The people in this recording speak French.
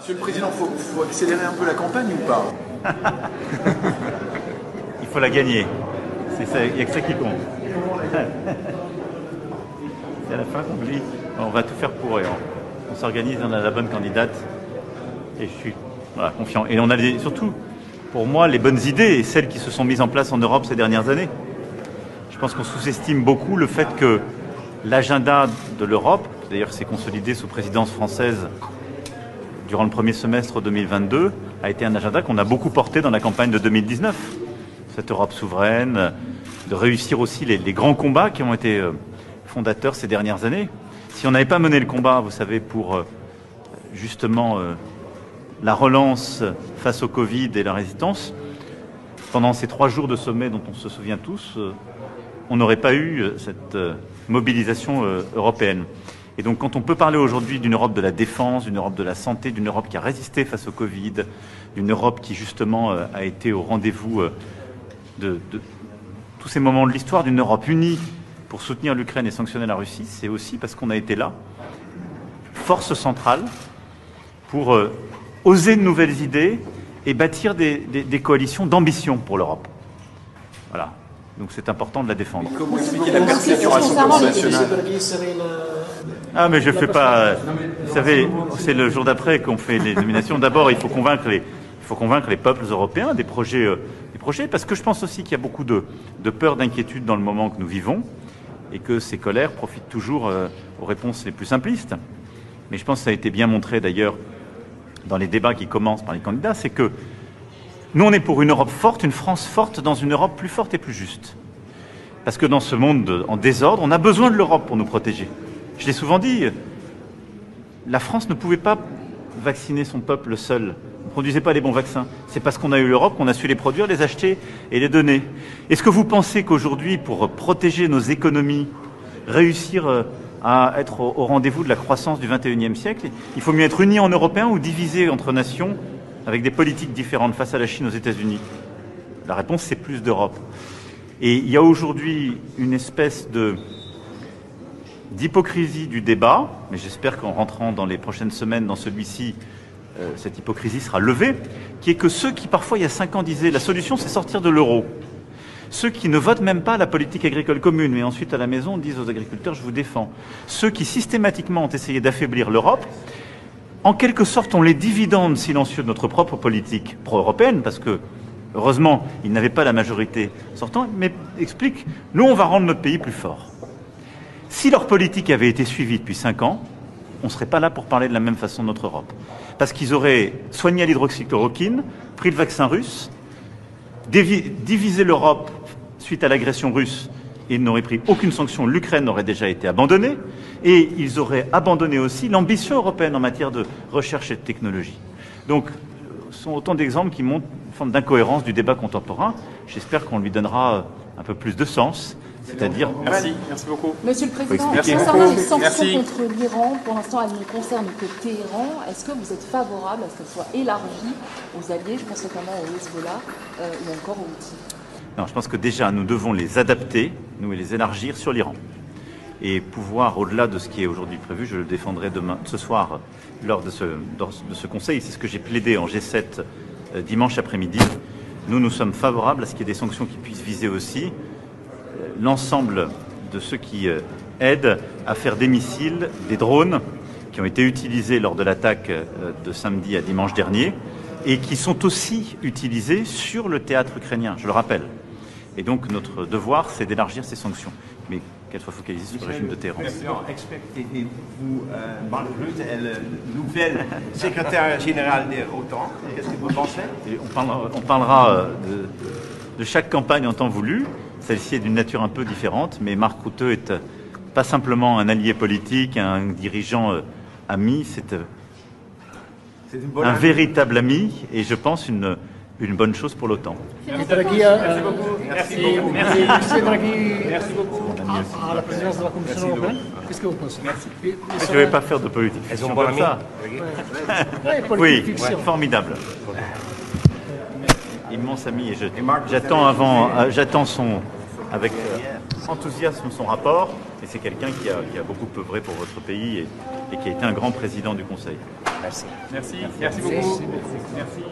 Monsieur le Président, faut accélérer un peu la campagne ou pas? Il faut la gagner. Il n'y a que ça qui compte. C'est à la fin qu'on dit on va tout faire pour et on s'organise, on a la bonne candidate. Et je suis confiant. Et on a surtout, pour moi, les bonnes idées et celles qui se sont mises en place en Europe ces dernières années. Je pense qu'on sous-estime beaucoup le fait que l'agenda de l'Europe, d'ailleurs s'est consolidé sous présidence française durant le premier semestre 2022, a été un agenda qu'on a beaucoup porté dans la campagne de 2019. Cette Europe souveraine, de réussir aussi les grands combats qui ont été fondateurs ces dernières années. Si on n'avait pas mené le combat, vous savez, pour justement la relance face au Covid et la résistance, pendant ces 3 jours de sommet dont on se souvient tous, on n'aurait pas eu cette mobilisation européenne. Et donc quand on peut parler aujourd'hui d'une Europe de la défense, d'une Europe de la santé, d'une Europe qui a résisté face au Covid, d'une Europe qui justement a été au rendez-vous de tous ces moments de l'histoire, d'une Europe unie pour soutenir l'Ukraine et sanctionner la Russie, c'est aussi parce qu'on a été là, force centrale, pour oser de nouvelles idées et bâtir des coalitions d'ambition pour l'Europe. Voilà. Donc c'est important de la défendre. Comment expliquer la perpétuation nationale? Ah mais je fais pas... Vous savez, c'est le jour d'après qu'on fait les nominations. D'abord, il faut convaincre les peuples européens des projets, parce que je pense aussi qu'il y a beaucoup de peur, d'inquiétude dans le moment que nous vivons et que ces colères profitent toujours aux réponses les plus simplistes. Mais je pense que ça a été bien montré d'ailleurs dans les débats qui commencent par les candidats, c'est que nous on est pour une Europe forte, une France forte dans une Europe plus forte et plus juste. Parce que dans ce monde en désordre, on a besoin de l'Europe pour nous protéger. Je l'ai souvent dit, la France ne pouvait pas vacciner son peuple seul. On ne produisait pas les bons vaccins. C'est parce qu'on a eu l'Europe qu'on a su les produire, les acheter et les donner. Est-ce que vous pensez qu'aujourd'hui, pour protéger nos économies, réussir à être au rendez-vous de la croissance du XXIe siècle, il faut mieux être unis en Européens ou divisés entre nations avec des politiques différentes face à la Chine, aux États-Unis? La réponse, c'est plus d'Europe. Et il y a aujourd'hui une espèce d'hypocrisie du débat, mais j'espère qu'en rentrant dans les prochaines semaines dans celui-ci, cette hypocrisie sera levée, qui est que ceux qui, parfois, il y a 5 ans, disaient la solution, c'est sortir de l'euro. Ceux qui ne votent même pas la politique agricole commune, mais ensuite à la maison disent aux agriculteurs « je vous défends ». Ceux qui systématiquement ont essayé d'affaiblir l'Europe, en quelque sorte ont les dividendes silencieux de notre propre politique pro-européenne, parce que, heureusement, ils n'avaient pas la majorité sortant, mais expliquent « nous, on va rendre notre pays plus fort ». Si leur politique avait été suivie depuis 5 ans, on ne serait pas là pour parler de la même façon de notre Europe. Parce qu'ils auraient soigné l'hydroxychloroquine, pris le vaccin russe, divisé l'Europe suite à l'agression russe, et ils n'auraient pris aucune sanction, l'Ukraine aurait déjà été abandonnée, et ils auraient abandonné aussi l'ambition européenne en matière de recherche et de technologie. Donc, ce sont autant d'exemples qui montrent une forme d'incohérence du débat contemporain. J'espère qu'on lui donnera un peu plus de sens. C'est-à-dire... Merci beaucoup. Monsieur le Président, concernant les sanctions contre l'Iran, pour l'instant, elles ne concernent que Téhéran. Est-ce que vous êtes favorable à ce qu'elles soient élargies aux alliés, je pense notamment au Hezbollah ou encore aux Houthis? Non, je pense que déjà, nous devons les adapter, nous, et les élargir sur l'Iran. Et pouvoir, au-delà de ce qui est aujourd'hui prévu, je le défendrai ce soir, lors de ce conseil. C'est ce que j'ai plaidé en G7 dimanche après-midi. Nous sommes favorables à ce qu'il y ait des sanctions qui puissent viser aussi l'ensemble de ceux qui aident à faire des missiles, des drones qui ont été utilisés lors de l'attaque de samedi à dimanche dernier et qui sont aussi utilisés sur le théâtre ukrainien, je le rappelle. Et donc notre devoir, c'est d'élargir ces sanctions, mais qu'elles soient focalisées sur le régime de Téhéran. Expectez-vous Mark Rutte est le nouvel secrétaire général de l'OTAN? Qu'est-ce que vous pensez? On parlera de chaque campagne en temps voulu. Celle-ci est d'une nature un peu différente, mais Mark Rutte est pas simplement un allié politique, un dirigeant ami, c'est un véritable ami et je pense une bonne chose pour l'OTAN. Merci beaucoup. Merci Draghi. Merci beaucoup. À la présidence de la Commission européenne. Qu'est-ce que vous pensez? Merci. Je ne vais pas faire de politique. Elles sont comme ça. Oui, formidable. Immense ami et j'attends avec enthousiasme son rapport et c'est quelqu'un qui a beaucoup œuvré pour votre pays et qui a été un grand président du Conseil. Merci beaucoup. Merci.